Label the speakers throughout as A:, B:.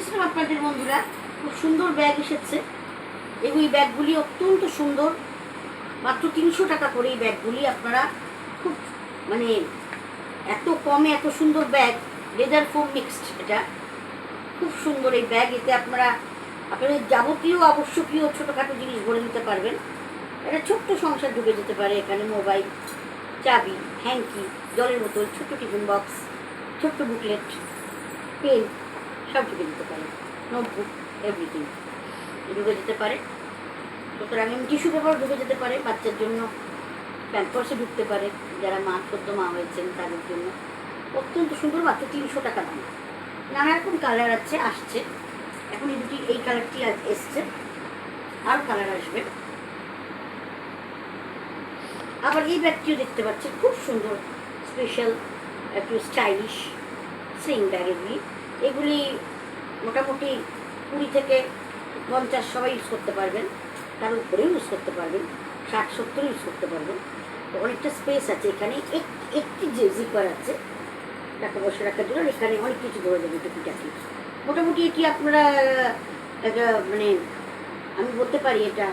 A: বলেছিলাম আপনাদের বন্ধুরা, খুব সুন্দর ব্যাগ এসেছে। এই ব্যাগগুলি অত্যন্ত সুন্দর, মাত্র 300 টাকা করে এই ব্যাগগুলি আপনারা খুব মানে এত কমে এত সুন্দর ব্যাগ, লেদার ফোম মিক্সড, এটা খুব সুন্দর এই ব্যাগ। এতে আপনারা আপনাদের যাবতীয় আবশ্যকীয় ছোটোখাটো জিনিস ভরে নিতে পারবেন। এটা ছোট্ট সংসার ঢুকে যেতে পারে এখানে, মোবাইল, চাবি, হ্যাঙ্কি, জলের বোতল, ছোট্ট টিফিন বক্স, ছোট্ট বুকলেট, পেন সব ঢুকে যেতে পারে, নোটবুক, এভরিথিং ঢুকে যেতে পারে। সুতরাং টিস্যু পেপার ঢুকে যেতে পারে, বাচ্চার জন্য প্যাম্পার্সে ঢুকতে পারে, যারা সদ্য মা হয়েছেন তাদের জন্য। অত্যন্ত সুন্দর, মাত্র 300 টাকা দাম। নানা রকম কালার আসছে। এখন এই কালারটি এসছে, আর কালার আসবে। আবার এই ব্যাগটিও দেখতে পাচ্ছেন, খুব সুন্দর, স্পেশাল, একটু স্টাইলিশ স্লিং ব্যাগ। এগুলি মোটামুটি 20 থেকে 50 সবাই ইউজ করতে পারবেন, তার উপরেও ইউজ করতে পারবেন, 60-70 ইউজ করতে পারবেন। তো অনেকটা স্পেস আছে এখানে। একটি যে জিপার আছে টাকা পয়সা রাখার জন্য, এখানে অনেক কিছু ধরে যাবে টুকিটাকি। মোটামুটি এটি আপনারা একটা মানে আমি বলতে পারি এটা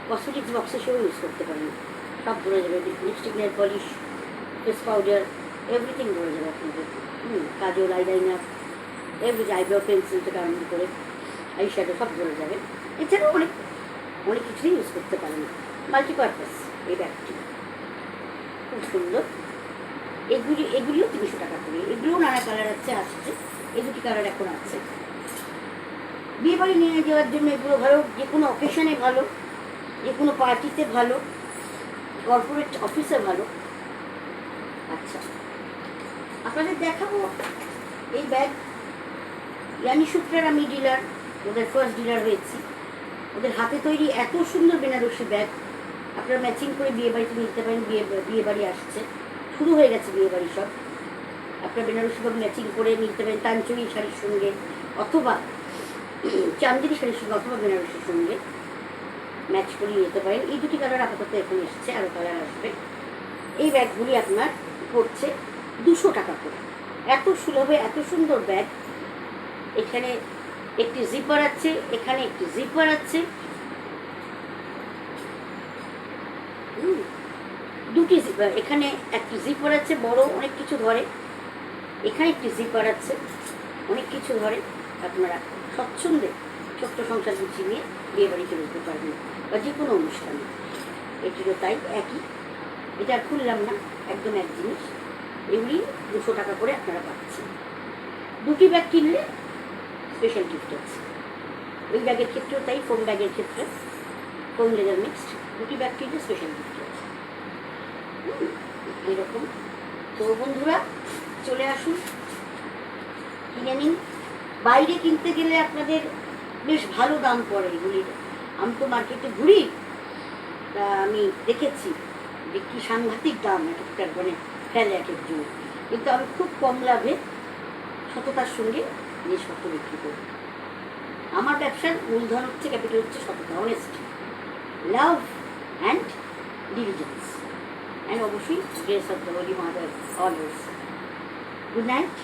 A: কসমেটিক্স বক্স হিসেবে ইউজ করতে পারেন। সব ধরে যাবে, lipstick, nail polish, face powder, everything ধরে যাবে আপনাদের। কাজল, আইলাইনার, এভরিথিং, আইব্রো পেন্সিল থেকে আরম্ভ করে আই শ্যাডো সব ধরে যাবে। এছাড়াও অনেক অনেক কিছুই ইউজ করতে পারেন। মাল্টিপারপাস এই ব্যাগটি খুব সুন্দর। এগুলিও 300 টাকা করে। এগুলিও নানা কালার আসছে। এই দুটি কালার এখন আছে। বিয়ে বাড়ি নিয়ে যাওয়ার জন্য এগুলো ভালো, যে কোনো অকেশনে ভালো, যে কোনো পার্টিতে ভালো, কর্পোরেট অফিসে ভালো। আচ্ছা, আপনাদের দেখাবো এই ব্যাগ। ইয়ানি সূত্রের আমি ডিলার, ওদের ফার্স্ট ডিলার হয়েছি। ওদের হাতে তৈরি এত সুন্দর বেনারসি ব্যাগ আপনারা ম্যাচিং করে বিয়ে বাড়িতে নিতে পারেন। বিয়ে বাড়ি আসছে, শুরু হয়ে গেছে বিয়ে বাড়ি সব। আপনারা বেনারসি ব্যাগ ম্যাচিং করে নিতে পারেন তানচুরি শাড়ির সঙ্গে, অথবা চান্দেরি শাড়ির সঙ্গে, অথবা বেনারসির সঙ্গে ম্যাচ করে নিতে পারেন। এই দুটি কালার আপাতত এখন এসছে, আরও কালার আসবে। এই ব্যাগগুলি আপনার পড়ছে 200 টাকা করে। এত সুলভে এত সুন্দর ব্যাগ। এখানে একটি জিপার আছে, এখানে একটি জিপার আছে, দুটি জিপার। এখানে একটি জিপার আছে, বড়, অনেক কিছু ধরে। এখানে একটি জিপার আছে, অনেক কিছু ধরে। আপনারা স্বচ্ছন্দে ছোট্ট সংসার গুছিয়ে নিয়ে বিয়ে বাড়ি চলে যেতে পারবেন, বা যে কোনো অনুষ্ঠানে। এটিরও তাই একই। এটা খুললাম না, একদম এক জিনিস। এগুলি 200 টাকা করে আপনারা পাচ্ছেন। দুটি ব্যাগ কিনলে স্পেশাল গিফট আছে। ওই ব্যাগের ক্ষেত্রেও তাই, ফোম ব্যাগের ক্ষেত্রে, ফোম লেদার মিক্সড, দুটি ব্যাগ কিনলে স্পেশাল গিফট আছে। এরকম। তো বন্ধুরা চলে আসুন, কিনে নিন। বাইরে কিনতে গেলে আপনাদের বেশ ভালো দাম পড়ে এগুলির। আমি তো মার্কেটে ঘুরি, তা আমি দেখেছি যে কী সাংঘাতিক দাম একটা মানে ফেলে এক একজন। কিন্তু আমি খুব কম লাভে সততার সঙ্গে জিনিসপত্র বিক্রি করি। আমার ব্যবসার মূলধন হচ্ছে, ক্যাপিটাল হচ্ছে সততা, honesty, love and diligence, and অবশ্যই grace of the holy mother always. Good night.